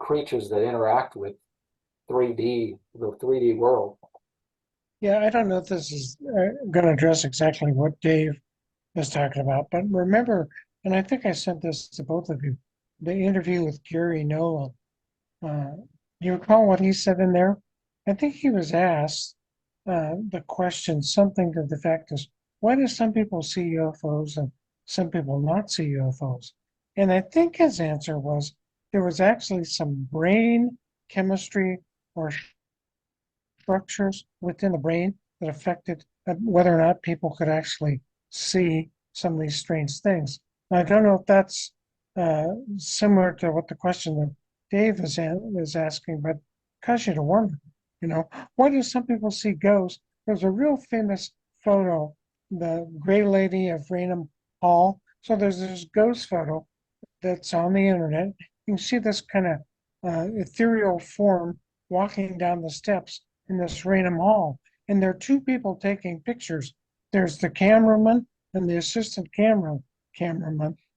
creatures that interact with 3D, the 3D world. Yeah, I don't know if this is going to address exactly what Dave is talking about, but remember, and I think I sent this to both of you, the interview with Gary Nolan. You recall what he said in there? I think he was asked the question, something to the effect is, why do some people see UFOs and some people not see UFOs? And I think his answer was there was actually some brain chemistry or structures within the brain that affected whether or not people could actually see some of these strange things. I don't know if that's similar to what the question that Dave is asking, but cause you to wonder, why do some people see ghosts? There's a real famous photo, the Gray Lady of Raynham Hall. So there's this ghost photo that's on the internet. You can see this kind of ethereal form walking down the steps in this Raynham Hall. And there are two people taking pictures. There's the cameraman and the assistant cameraman,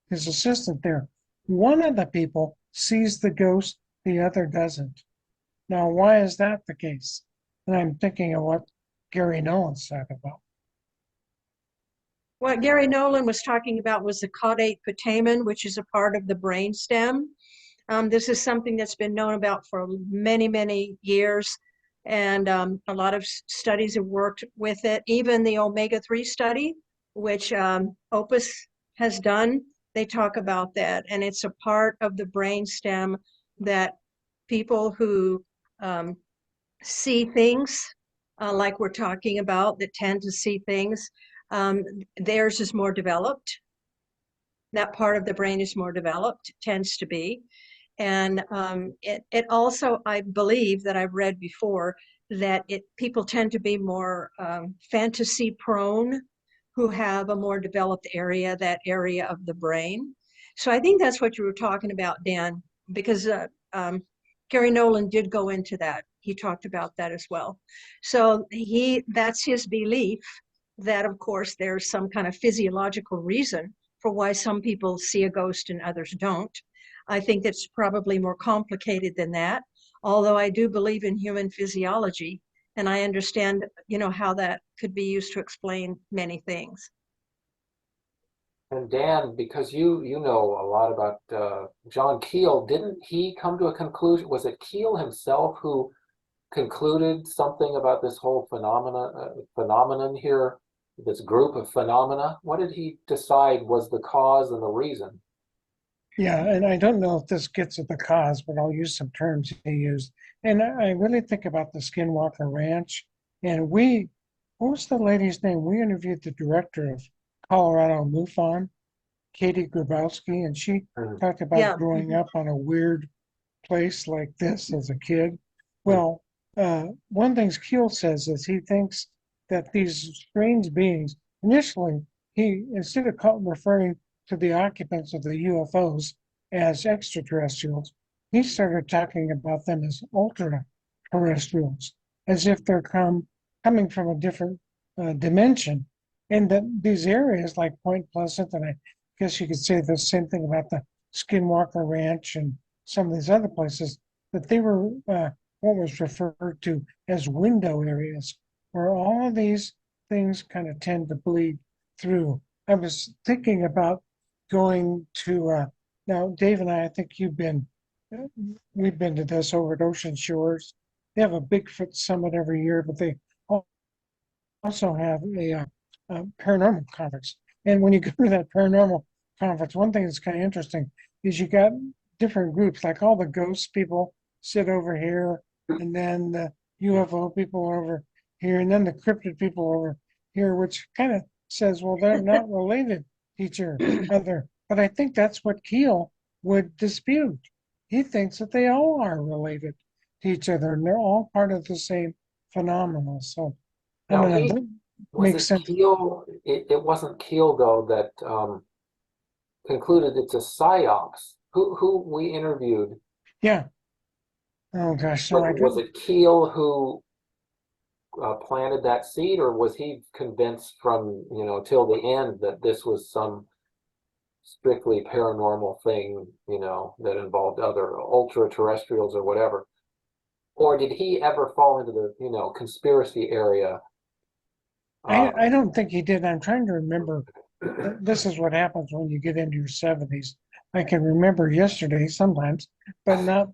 his assistant there. One of the people sees the ghost, the other doesn't. Now, why is that the case? And I'm thinking of what Gary Nolan's talking about. What Gary Nolan was talking about was the caudate putamen, which is a part of the brain stem. This is something that's been known about for many, many years, and a lot of studies have worked with it. Even the omega-3 study, which Opus has done, they talk about that, and it's a part of the brain stem that people who see things, like we're talking about, that tend to see things, theirs is more developed. That part of the brain is more developed, tends to be. And it also, I believe that I've read before, that people tend to be more fantasy prone, who have a more developed area, that area of the brain. So I think that's what you were talking about, Dan, because Gary Nolan did go into that. He talked about that as well. So that's his belief that, of course, there's some kind of physiological reason for why some people see a ghost and others don't. I think it's probably more complicated than that, although I do believe in human physiology, and I understand, how that could be used to explain many things. And Dan, because you know a lot about John Keel, didn't he come to a conclusion? Was it Keel himself who concluded something about this whole phenomenon here, this group of phenomena? What did he decide was the cause and the reason? Yeah, and I don't know if this gets at the cause, but I'll use some terms he used. And I really think about the Skinwalker Ranch. And what was the lady's name? We interviewed the director of Colorado MUFON, Katie Grabowski, and she talked about Yeah. growing up on a weird place like this as a kid. Hmm. Well, one thing Keel says is he thinks that these strange beings, initially, instead of referring to the occupants of the UFOs as extraterrestrials, he started talking about them as ultra terrestrials, as if they're coming from a different dimension. And that these areas like Point Pleasant, and I guess you could say the same thing about the Skinwalker Ranch and some of these other places, that they were what was referred to as window areas, where all of these things kind of tend to bleed through. I was thinking about going to now, Dave and I think we've been to this over at Ocean Shores. They have a Bigfoot summit every year, but they also have a paranormal conference. And when you go to that paranormal conference, one thing that's kind of interesting is you got different groups, like all the ghost people sit over here, and then the UFO people over here, and then the cryptid people over here, which kind of says, well, they're not related each other. But I think that's what Keel would dispute. He thinks that they all are related to each other and they're all part of the same phenomenon. So I Now, don't know, he that was makes it sense. Keel? It wasn't Keel though that concluded it's a psyops. Who we interviewed? Yeah. Oh gosh, no, I Was don't. it Keel who planted that seed, or was he convinced from till the end that this was some strictly paranormal thing, that involved other ultra terrestrials or whatever? Or did he ever fall into the conspiracy area? I don't think he did. I'm trying to remember. This is what happens when you get into your 70s. I can remember yesterday sometimes, but not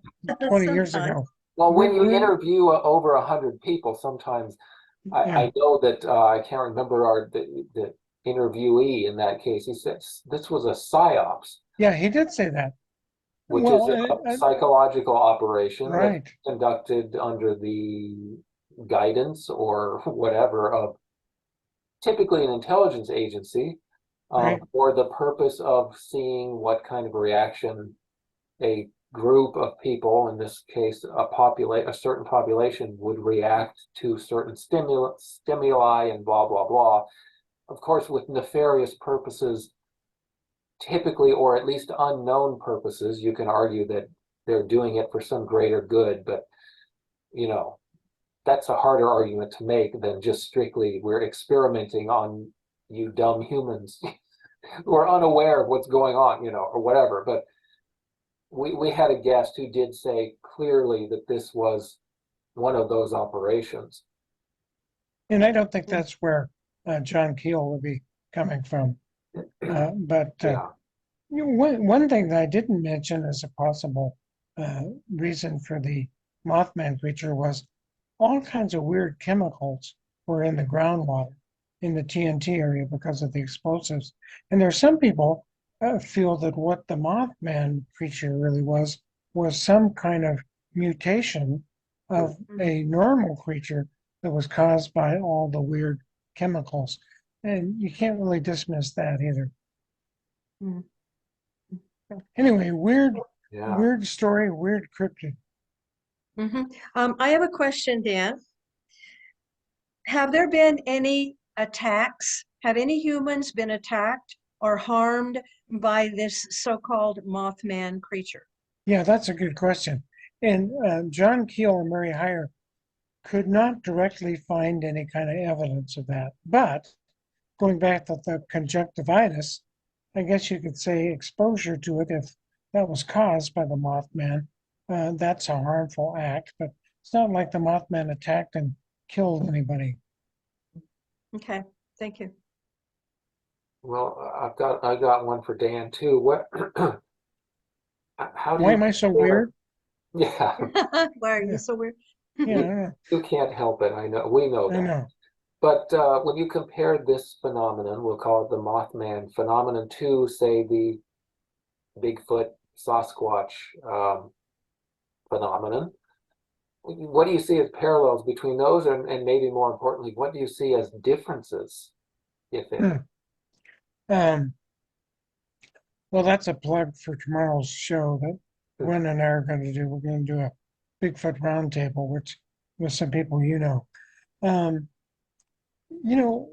20 years Sometimes. ago. Well, when you We're interview over 100 people, sometimes yeah, I know that I can't remember the interviewee in that case. He said this was a psyops, yeah, he did say that. which is Well, a psychological operation that's right, conducted under the guidance or whatever of typically an intelligence agency, right. for the purpose of seeing what kind of reaction a group of people, in this case, a certain population, would react to certain stimuli and blah blah blah. Of course, with nefarious purposes, typically, or at least unknown purposes. You can argue that they're doing it for some greater good, but you know that's a harder argument to make than just strictly we're experimenting on you dumb humans who are unaware of what's going on, or whatever. But we had a guest who did say clearly that this was one of those operations. And I don't think that's where John Keel would be coming from. But Yeah. one thing that I didn't mention as a possible reason for the Mothman creature was all kinds of weird chemicals were in the groundwater in the TNT area because of the explosives. And there are some people feel that what the Mothman creature really was some kind of mutation of a normal creature that was caused by all the weird chemicals. And you can't really dismiss that either. Mm. Anyway, Yeah. weird story, weird cryptid. I have a question, Dan. Have there been any attacks? Have any humans been attacked or harmed by this so-called Mothman creature? Yeah, that's a good question. And John Keel and Murray Heyer could not directly find any kind of evidence of that. But going back to the conjunctivitis, I guess you could say exposure to it, if that was caused by the Mothman, that's a harmful act. But it's not like the Mothman attacked and killed anybody. Okay, thank you. Well, I got one for Dan too. What? How do Why you am I so compare? weird? Yeah, Why are you Yeah, so weird? you yeah, you can't help it. I know, we know I that. know. But when you compare this phenomenon, we'll call it the Mothman phenomenon, to, say, the Bigfoot Sasquatch um, phenomenon, what do you see as parallels between those, and maybe more importantly, what do you see as differences, if any? Hmm. Um, well, that's a plug for tomorrow's show that Gwen and I are going to do. We're going to do a Bigfoot roundtable, which with some people you know. Um, you know,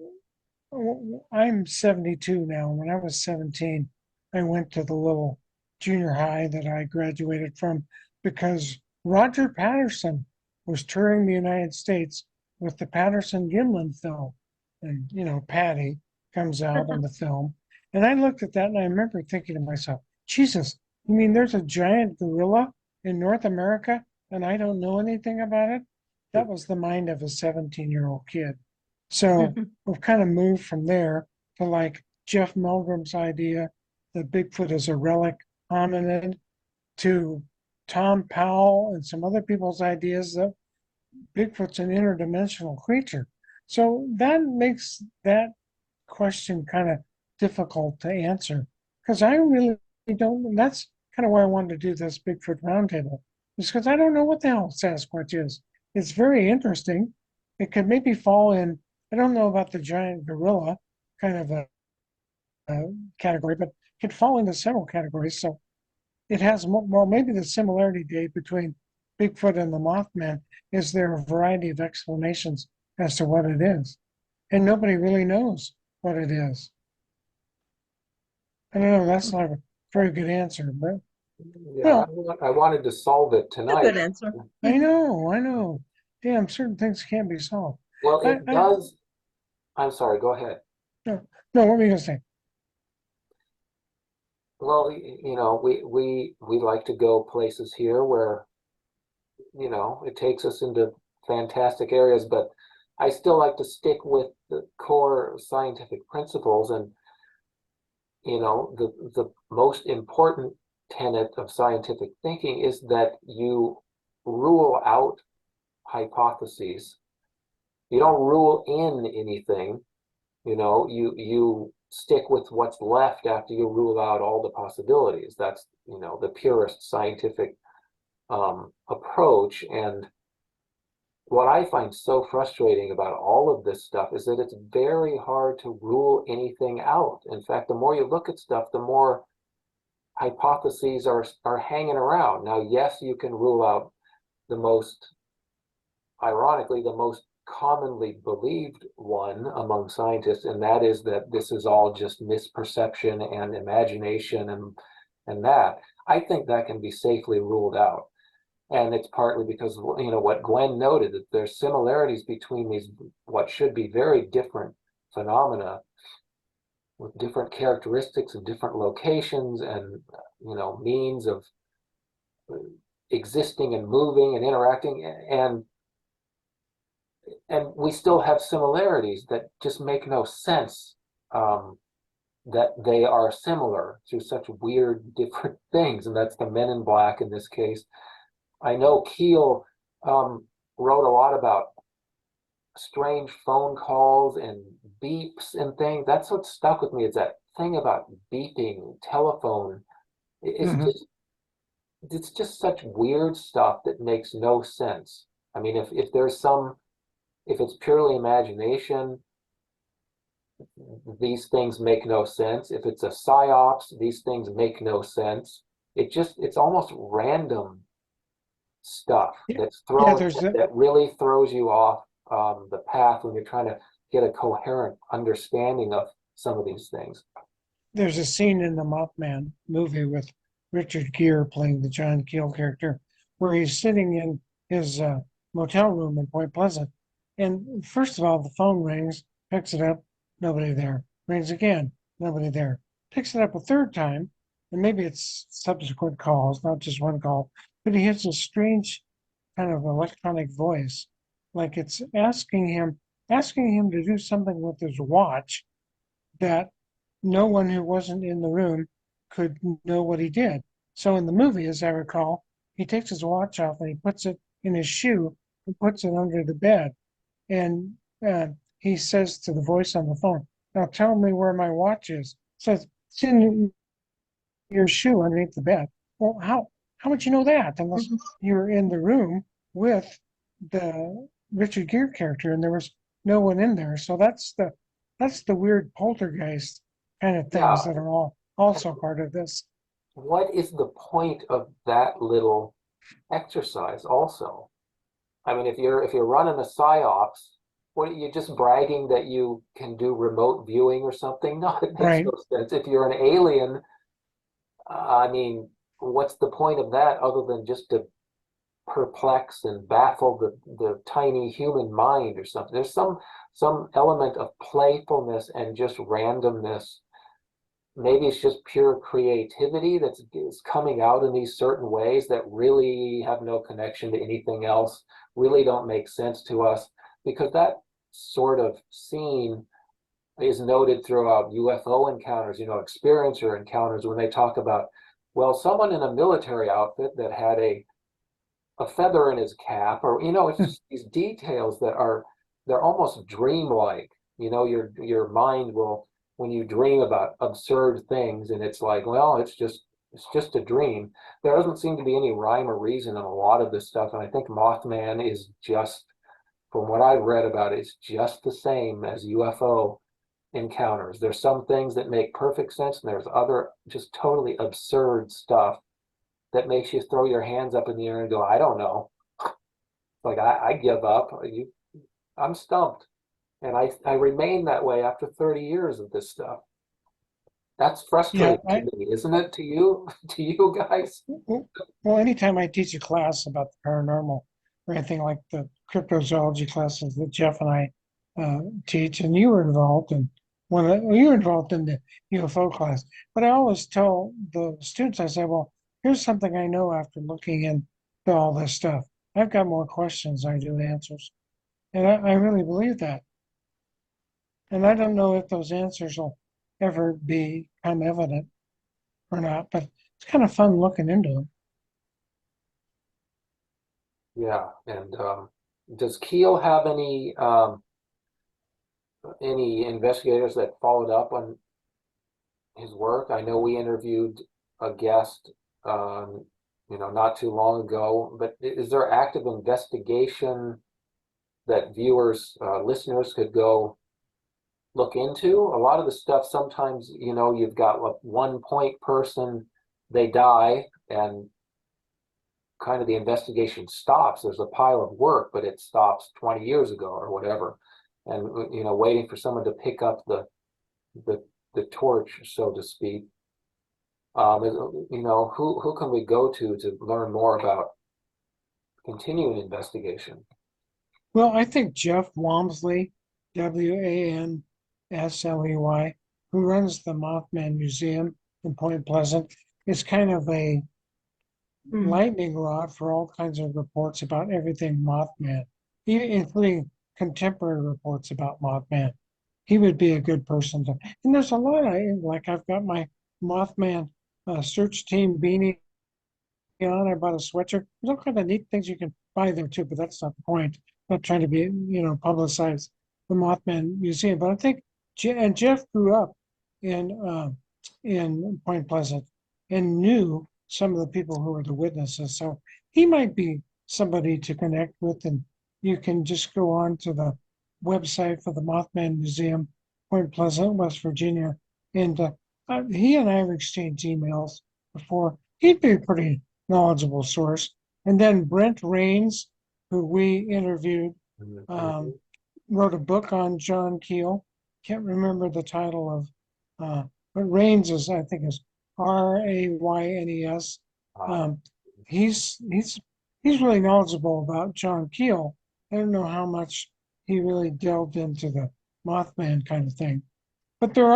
I'm 72 now. When I was 17, I went to the little junior high that I graduated from because Roger Patterson was touring the United States with the Patterson Gimlin film. And, Patty comes out in the film. And I looked at that and I remember thinking to myself, Jesus, you mean there's a giant gorilla in North America and I don't know anything about it? That was the mind of a 17-year-old kid. So we've kind of moved from there to like Jeff Milgram's idea that Bigfoot is a relic hominid, to Tom Powell and some other people's ideas that Bigfoot's an interdimensional creature. So that makes that question kind of difficult to answer because I really don't. And that's kind of why I wanted to do this Bigfoot roundtable, is because I don't know what the hell Sasquatch is. It's very interesting. It could maybe fall in. I don't know about the giant gorilla, kind of a category, but could fall into several categories. So it has well, maybe the similarity, Dave, between Bigfoot and the Mothman is there are a variety of explanations as to what it is, and nobody really knows what it is. I don't know. That's not a very good answer, but Yeah, well, I wanted to solve it A good tonight. answer. I know. Damn, certain things can't be solved. Well, I, it I does. I'm sorry, go ahead. no, no. What were you gonna say? Well, we like to go places here where, it takes us into fantastic areas, but I still like to stick with the core scientific principles. And, the most important tenet of scientific thinking is that you rule out hypotheses. You don't rule in anything. You stick with what's left after you rule out all the possibilities. That's, the purest scientific approach. And what I find so frustrating about all of this stuff is that it's very hard to rule anything out. In fact, the more you look at stuff, the more hypotheses are hanging around. Now, yes, you can rule out the most, ironically, the most commonly believed one among scientists, and that is that this is all just misperception and imagination and that. I think that can be safely ruled out. And it's partly because, what Gwen noted, that there's similarities between these, what should be very different phenomena with different characteristics and different locations and, means of existing and moving and interacting. And we still have similarities that just make no sense, that they are similar through such weird, different things. And that's the Men in Black in this case. I know Keel wrote a lot about strange phone calls and beeps and things. That's what stuck with me. It's that thing about beeping, telephone. It's Mhm. just it's just such weird stuff that makes no sense. I mean, if it's purely imagination, these things make no sense. If it's a psyops, these things make no sense. It's almost random stuff Yeah, that's yeah. thrown that really throws you off the path when you're trying to get a coherent understanding of some of these things. There's a scene in the Mothman movie with Richard Gere playing the John Keel character, where he's sitting in his motel room in Point Pleasant, and first of all, the phone rings, picks it up, nobody there. Rings again, nobody there. Picks it up a third time, and maybe it's subsequent calls, not just one call, but he hears a strange kind of electronic voice, like it's asking him to do something with his watch that no one who wasn't in the room could know what he did. So in the movie, as I recall, he takes his watch off and he puts it in his shoe and puts it under the bed. And he says to the voice on the phone, "Now tell me where my watch is." Says, "It's in your shoe underneath the bed." Well, how would you know that unless you're in the room with the Richard Gere character and there was no one in there? So that's the weird poltergeist kind of things Yeah. that are all also part of this. What is the point of that little exercise also? I mean, if you're running a psyops, what are you just bragging that you can do remote viewing or something? No, it makes Right. no sense. If you're an alien, I mean, what's the point of that other than just to perplex and baffle the tiny human mind or something? There's some element of playfulness and just randomness. Maybe it's just pure creativity that's is coming out in these certain ways that really have no connection to anything else, really don't make sense to us, because that sort of scene is noted throughout UFO encounters, experiencer encounters, when they talk about, well, someone in a military outfit that had a feather in his cap, or it's just these details that they're almost dreamlike. Your mind will, when you dream about absurd things, and it's like, well, it's just a dream. There doesn't seem to be any rhyme or reason in a lot of this stuff, and I think Mothman is just, from what I've read about it, it's just the same as UFO. encounters. There's some things that make perfect sense, and there's other just totally absurd stuff that makes you throw your hands up in the air and go, I don't know. Like I give up. I'm stumped. And I remain that way after 30 years of this stuff. That's Yeah, frustrating to me, isn't it to you? To you guys? well, anytime I teach a class about the paranormal or anything like the cryptozoology classes that Jeff and I teach, and you were involved in well, you were involved in the UFO class, but I always tell the students, I say, well, here's something I know after looking into all this stuff. I've got more questions than I do answers. And I really believe that. And I don't know if those answers will ever become evident or not, but it's kind of fun looking into them. Yeah. And does Keel have any investigators that followed up on his work? I know we interviewed a guest, not too long ago, but is there active investigation that viewers, listeners could go look into? A lot of the stuff, sometimes, you've got like one point person, they die, and kind of the investigation stops. There's a pile of work, but it stops 20 years ago or whatever. And, waiting for someone to pick up the torch, so to speak. Who can we go to learn more about continuing investigation? Well, I think Jeff Walmsley, Wansley, who runs the Mothman Museum in Point Pleasant, is kind of a lightning rod for all kinds of reports about everything Mothman, including contemporary reports about Mothman. He would be a good person to. And there's a lot like I've got my Mothman search team beanie on. I bought a sweatshirt. There's all kind of neat things you can buy there too, but that's not the point. I'm not trying to be, publicize the Mothman Museum. But I think, and Jeff grew up in Point Pleasant and knew some of the people who were the witnesses. So he might be somebody to connect with, and you can just go on to the website for the Mothman Museum, Point Pleasant, West Virginia, and he and I have exchanged emails before. He'd be a pretty knowledgeable source. And then Brent Rains, who we interviewed, wrote a book on John Keel. Can't remember the title of, but Rains I think is Raynes. He's really knowledgeable about John Keel. I don't know how much he really delved into the Mothman kind of thing, but there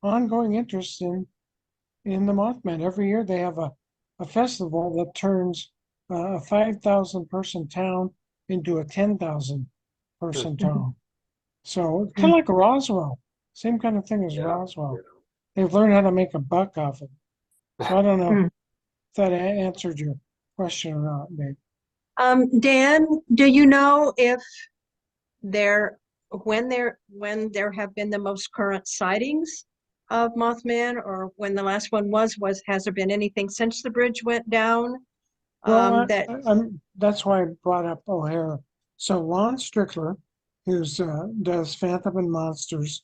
ongoing interest in the Mothman. Every year they have a festival that turns a 5,000 person town into a 10,000 person town. So it's kind of like Roswell, same kind of thing as Roswell. They've learned how to make a buck off it. So I don't know if that answered your question or not, Dave. Dan, do you know if when there have been the most current sightings of Mothman, or when the last one has there been anything since the bridge went down? Well, that's why I brought up O'Hara. So Lon Strickler, who does Phantom and Monsters,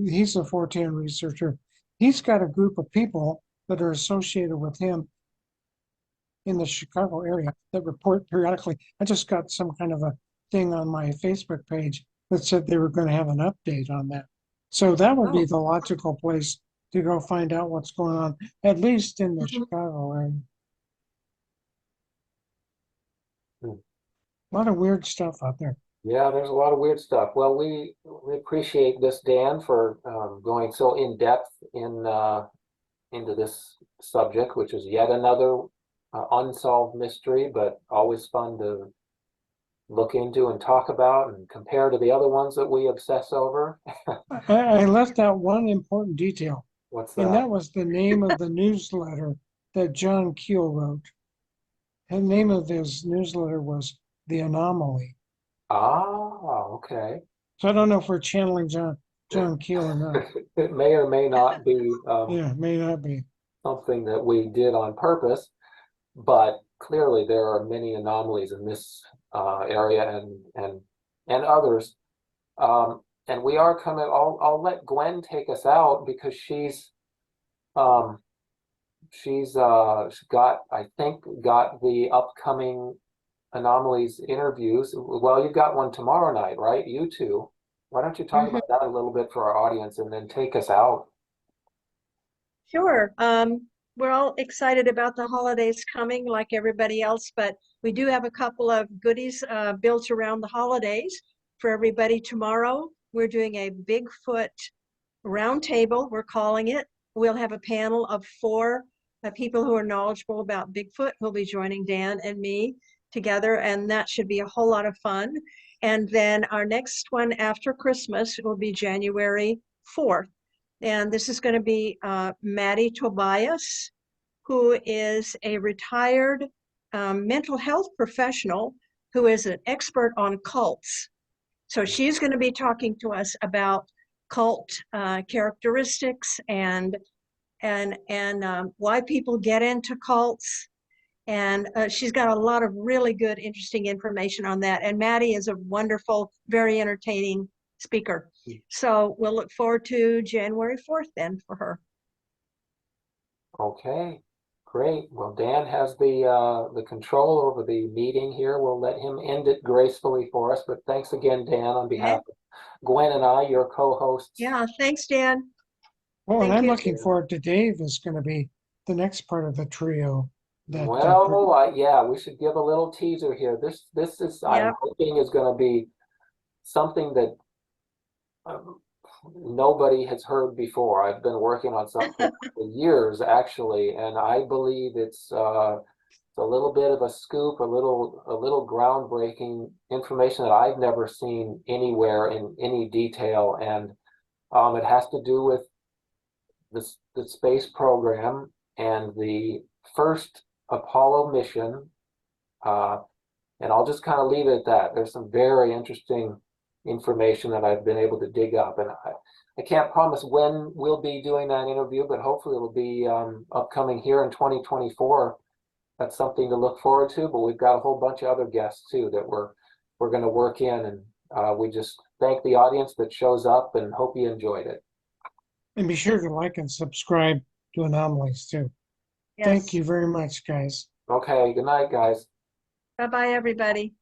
he's a 410 researcher. He's got a group of people that are associated with him in the Chicago area that report periodically. I just got some kind of a thing on my Facebook page that said they were going to have an update on that. So that would be the logical place to go find out what's going on, at least in the Chicago area. A lot of weird stuff out there. Yeah, there's a lot of weird stuff. Well, we appreciate this, Dan, for going so in depth into this subject, which is yet another unsolved mystery, but always fun to look into and talk about and compare to the other ones that we obsess over. I left out one important detail. What's that? And that was the name of the newsletter that John Keel wrote. The name of his newsletter was The Anomaly. Ah, okay. So I don't know if we're channeling John Keel or not. It may or may not be. May not be something that we did on purpose, but clearly there are many anomalies in this area and others. and we are coming. I'll let Gwen take us out because um she's got, I think, got the upcoming Anomalies interviews. Well, you've got one tomorrow night, right? You two. Why don't you talk Mhm. about that a little bit for our audience and then take us out? Sure. We're all excited about the holidays coming like everybody else, but we do have a couple of goodies built around the holidays for everybody tomorrow. We're doing a Bigfoot roundtable, we're calling it. We'll have a panel of four people who are knowledgeable about Bigfoot who'll be joining Dan and me together, and that should be a whole lot of fun. And then our next one after Christmas will be January 4th. And this is going to be Maddie Tobias, who is a retired mental health professional who is an expert on cults. So she's going to be talking to us about cult characteristics and why people get into cults. And she's got a lot of really good, interesting information on that. And Maddie is a wonderful, very entertaining speaker. So we'll look forward to January 4th then for her. Okay, great. Well, Dan has the control over the meeting here. We'll let him end it gracefully for us. But thanks again, Dan, on behalf of Gwen and I, your co-hosts. Yeah, thanks, Dan. Well, and Thank I'm you. looking forward to Dave is going to be the next part of the trio. That Well, yeah, we should give a little teaser here. This is, I'm Yep. hoping, is going to be something that um, nobody has heard before. I've been working on something for years, actually, and I believe it's a little bit of a scoop, a little groundbreaking information that I've never seen anywhere in any detail, and it has to do with the space program and the first Apollo mission. Uh, and I'll just kind of leave it at that. There's some very interesting information that I've been able to dig up, and I can't promise when we'll be doing that interview, but hopefully it'll be upcoming here in 2024. That's something to look forward to. But we've got a whole bunch of other guests too that we're going to work in, and we just thank the audience that shows up and hope you enjoyed it. and be sure to like and subscribe to Anomalies too. Yes. Thank you very much, guys. Okay, good night, guys. Bye-bye, everybody.